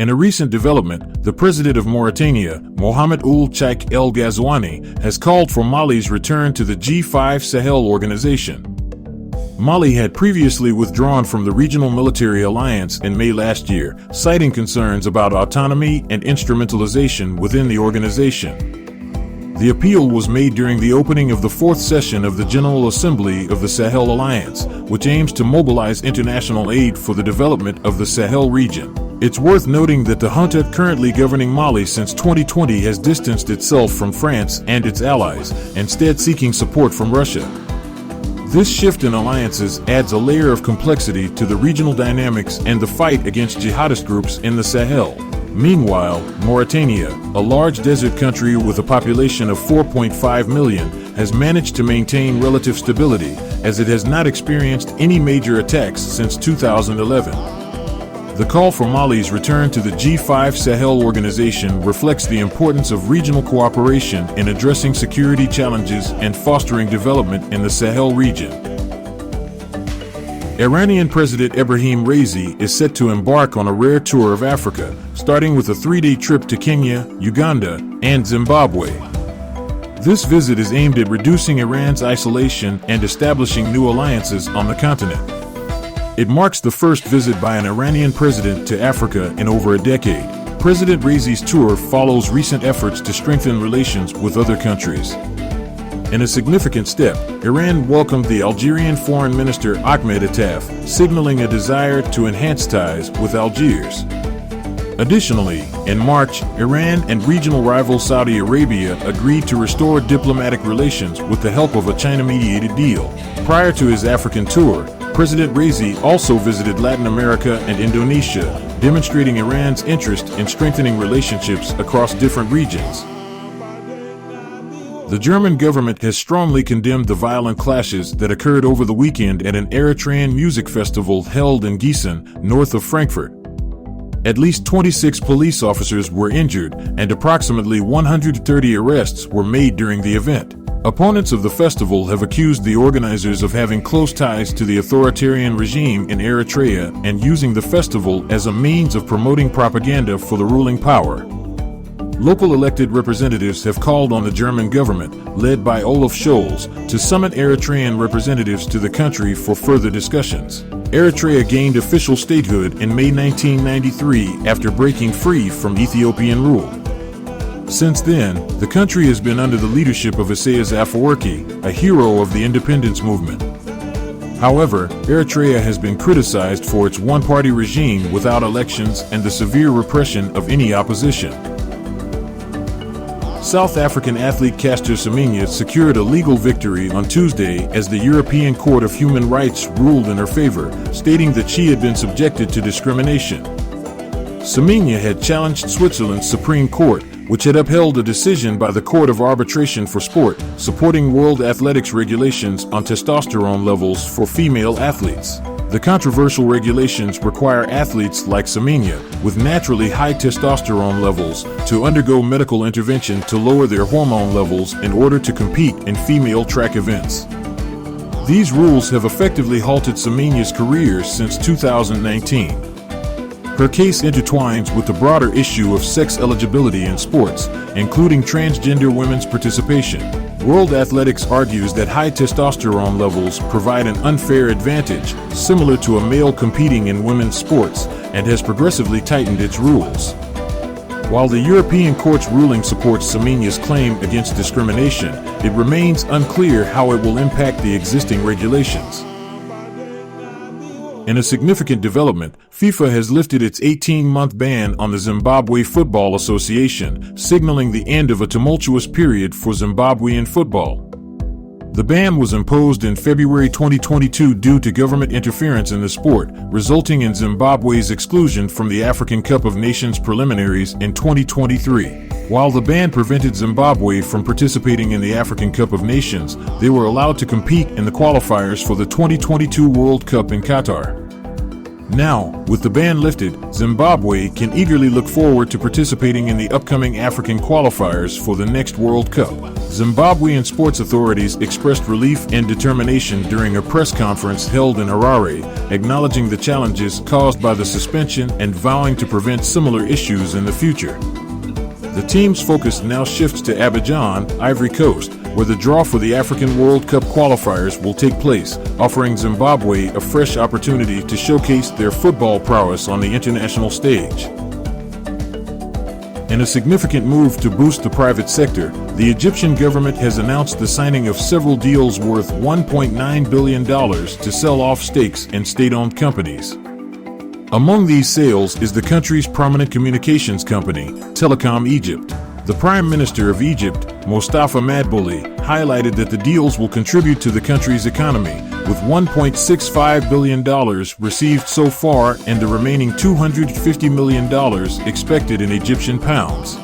In a recent development, the president of Mauritania, Mohamed Ould Cheikh El Ghazouani, has called for Mali's return to the G5 Sahel organization. Mali had previously withdrawn from the regional military alliance in May last year, citing concerns about autonomy and instrumentalization within the organization. The appeal was made during the opening of the fourth session of the General Assembly of the Sahel Alliance, which aims to mobilize international aid for the development of the Sahel region. It's worth noting that the junta currently governing Mali since 2020 has distanced itself from France and its allies, instead seeking support from Russia. This shift in alliances adds a layer of complexity to the regional dynamics and the fight against jihadist groups in the Sahel. Meanwhile, Mauritania, a large desert country with a population of 4.5 million, has managed to maintain relative stability, as it has not experienced any major attacks since 2011. The call for Mali's return to the G5 Sahel organization reflects the importance of regional cooperation in addressing security challenges and fostering development in the Sahel region. Iranian President Ebrahim Raisi is set to embark on a rare tour of Africa, starting with a 3-day trip to Kenya, Uganda, and Zimbabwe. This visit is aimed at reducing Iran's isolation and establishing new alliances on the continent. It marks the first visit by an Iranian president to Africa in over a decade. President Raisi's tour follows recent efforts to strengthen relations with other countries. In a significant step, Iran welcomed the Algerian Foreign Minister Ahmed Attaf, signaling a desire to enhance ties with Algiers. Additionally, in March, Iran and regional rival Saudi Arabia agreed to restore diplomatic relations with the help of a China-mediated deal. Prior to his African tour, President Raisi also visited Latin America and Indonesia, demonstrating Iran's interest in strengthening relationships across different regions. The German government has strongly condemned the violent clashes that occurred over the weekend at an Eritrean music festival held in Gießen, north of Frankfurt. At least 26 police officers were injured, and approximately 130 arrests were made during the event. Opponents of the festival have accused the organizers of having close ties to the authoritarian regime in Eritrea and using the festival as a means of promoting propaganda for the ruling power. Local elected representatives have called on the German government, led by Olaf Scholz, to summon Eritrean representatives to the country for further discussions. Eritrea gained official statehood in May 1993 after breaking free from Ethiopian rule. Since then, the country has been under the leadership of Isaias Afwerki, a hero of the independence movement. However, Eritrea has been criticized for its one-party regime without elections and the severe repression of any opposition. South African athlete Caster Semenya secured a legal victory on Tuesday as the European Court of Human Rights ruled in her favor, stating that she had been subjected to discrimination. Semenya had challenged Switzerland's Supreme Court, which had upheld a decision by the Court of Arbitration for Sport, supporting World Athletics regulations on testosterone levels for female athletes. The controversial regulations require athletes like Semenya, with naturally high testosterone levels, to undergo medical intervention to lower their hormone levels in order to compete in female track events. These rules have effectively halted Semenya's career since 2019. Her case intertwines with the broader issue of sex eligibility in sports, including transgender women's participation. World Athletics argues that high testosterone levels provide an unfair advantage, similar to a male competing in women's sports, and has progressively tightened its rules. While the European Court's ruling supports Semenya's claim against discrimination, it remains unclear how it will impact the existing regulations. In a significant development, FIFA has lifted its 18-month ban on the Zimbabwe Football Association, signaling the end of a tumultuous period for Zimbabwean football. The ban was imposed in February 2022 due to government interference in the sport, resulting in Zimbabwe's exclusion from the African Cup of Nations preliminaries in 2023. While the ban prevented Zimbabwe from participating in the African Cup of Nations, they were allowed to compete in the qualifiers for the 2022 World Cup in Qatar. Now, with the ban lifted, Zimbabwe can eagerly look forward to participating in the upcoming African qualifiers for the next World Cup. Zimbabwean sports authorities expressed relief and determination during a press conference held in Harare, acknowledging the challenges caused by the suspension and vowing to prevent similar issues in the future. The team's focus now shifts to Abidjan, Ivory Coast, where the draw for the African World Cup qualifiers will take place, offering Zimbabwe a fresh opportunity to showcase their football prowess on the international stage. In a significant move to boost the private sector, the Egyptian government has announced the signing of several deals worth $1.9 billion to sell off stakes in state-owned companies. Among these sales is the country's prominent communications company, Telecom Egypt. The Prime Minister of Egypt, Mustafa Madbouli, highlighted that the deals will contribute to the country's economy, with $1.65 billion received so far and the remaining $250 million expected in Egyptian pounds.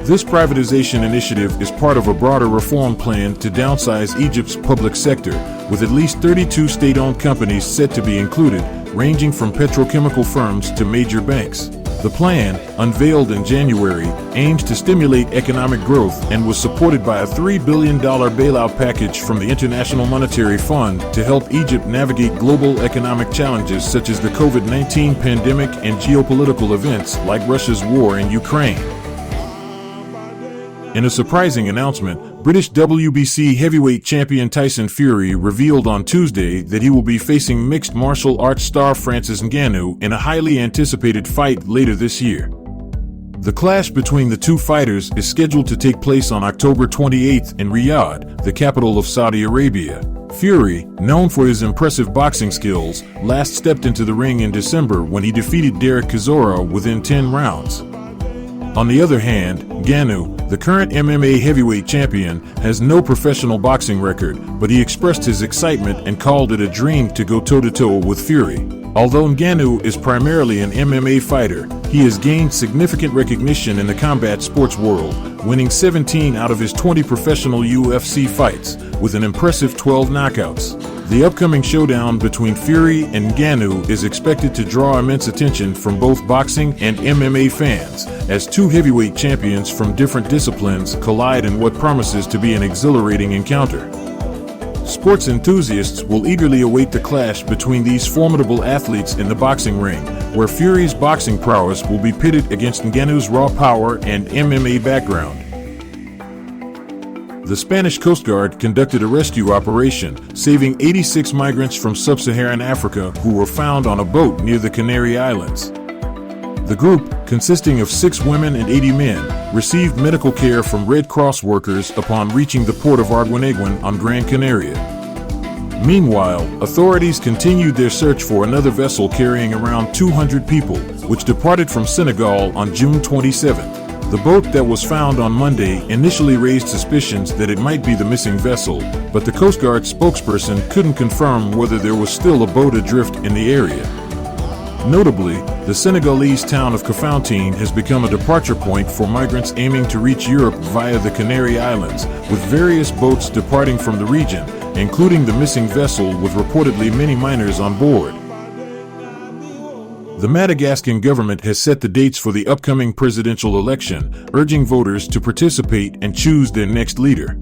This privatization initiative is part of a broader reform plan to downsize Egypt's public sector, with at least 32 state-owned companies set to be included, ranging from petrochemical firms to major banks. The plan, unveiled in January, aims to stimulate economic growth and was supported by a $3 billion bailout package from the International Monetary Fund to help Egypt navigate global economic challenges such as the COVID-19 pandemic and geopolitical events like Russia's war in Ukraine. In a surprising announcement, British WBC heavyweight champion Tyson Fury revealed on Tuesday that he will be facing mixed martial arts star Francis Ngannou in a highly anticipated fight later this year. The clash between the two fighters is scheduled to take place on October 28th in Riyadh, the capital of Saudi Arabia. Fury, known for his impressive boxing skills, last stepped into the ring in December when he defeated Derek Chisora within 10 rounds. On the other hand, Ngannou, the current MMA heavyweight champion, has no professional boxing record, but he expressed his excitement and called it a dream to go toe-to-toe with Fury. Although Ngannou is primarily an MMA fighter, he has gained significant recognition in the combat sports world, winning 17 out of his 20 professional UFC fights, with an impressive 12 knockouts. The upcoming showdown between Fury and Ngannou is expected to draw immense attention from both boxing and MMA fans, as two heavyweight champions from different disciplines collide in what promises to be an exhilarating encounter. Sports enthusiasts will eagerly await the clash between these formidable athletes in the boxing ring, where Fury's boxing prowess will be pitted against Ngannou's raw power and MMA background. The Spanish Coast Guard conducted a rescue operation, saving 86 migrants from sub-Saharan Africa who were found on a boat near the Canary Islands. The group, consisting of 6 women and 80 men, received medical care from Red Cross workers upon reaching the port of Arguineguin on Gran Canaria. Meanwhile, authorities continued their search for another vessel carrying around 200 people, which departed from Senegal on June 27. The boat that was found on Monday initially raised suspicions that it might be the missing vessel, but the Coast Guard spokesperson couldn't confirm whether there was still a boat adrift in the area. Notably, the Senegalese town of Kafountine has become a departure point for migrants aiming to reach Europe via the Canary Islands, with various boats departing from the region, including the missing vessel with reportedly many minors on board. The Madagascar government has set the dates for the upcoming presidential election, urging voters to participate and choose their next leader.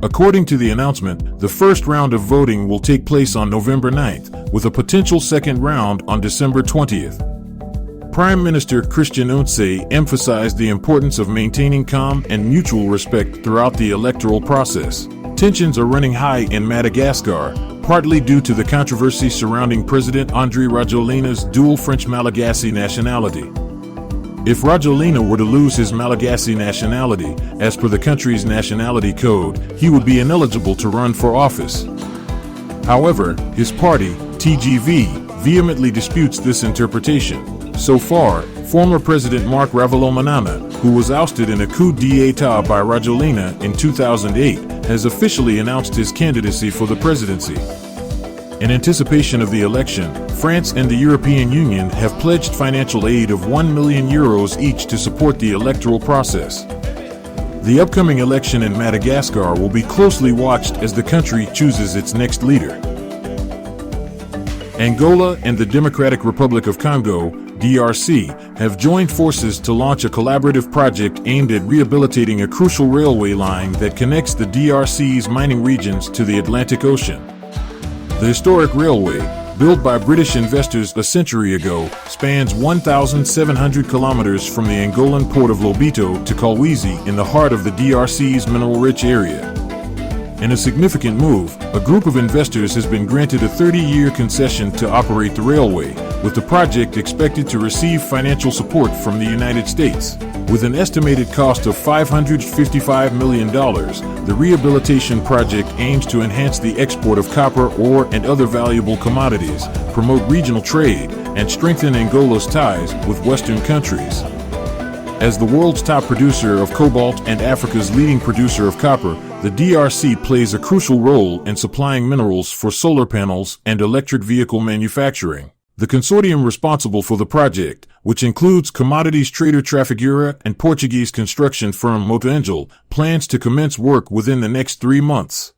According to the announcement, the first round of voting will take place on November 9th, with a potential second round on December 20th. Prime Minister Christian Ountse emphasized the importance of maintaining calm and mutual respect throughout the electoral process. Tensions are running high in Madagascar, partly due to the controversy surrounding President Andry Rajoelina's dual French-Malagasy nationality. If Rajoelina were to lose his Malagasy nationality, as per the country's nationality code, he would be ineligible to run for office. However, his party, TGV, vehemently disputes this interpretation. So far, former President Marc Ravalomanana, who was ousted in a coup d'état by Rajoelina in 2008, has officially announced his candidacy for the presidency. In anticipation of the election, France and the European Union have pledged financial aid of €1 million each to support the electoral process. The upcoming election in Madagascar will be closely watched as the country chooses its next leader. Angola and the Democratic Republic of Congo, DRC, have joined forces to launch a collaborative project aimed at rehabilitating a crucial railway line that connects the DRC's mining regions to the Atlantic Ocean. The historic railway, built by British investors a century ago, spans 1,700 kilometers from the Angolan port of Lobito to Kolwezi in the heart of the DRC's mineral-rich area. In a significant move, a group of investors has been granted a 30-year concession to operate the railway, with the project expected to receive financial support from the United States. With an estimated cost of $555 million, the rehabilitation project aims to enhance the export of copper ore and other valuable commodities, promote regional trade, and strengthen Angola's ties with Western countries. As the world's top producer of cobalt and Africa's leading producer of copper, the DRC plays a crucial role in supplying minerals for solar panels and electric vehicle manufacturing. The consortium responsible for the project, which includes commodities trader Trafigura and Portuguese construction firm Mota Angel, plans to commence work within the next 3 months.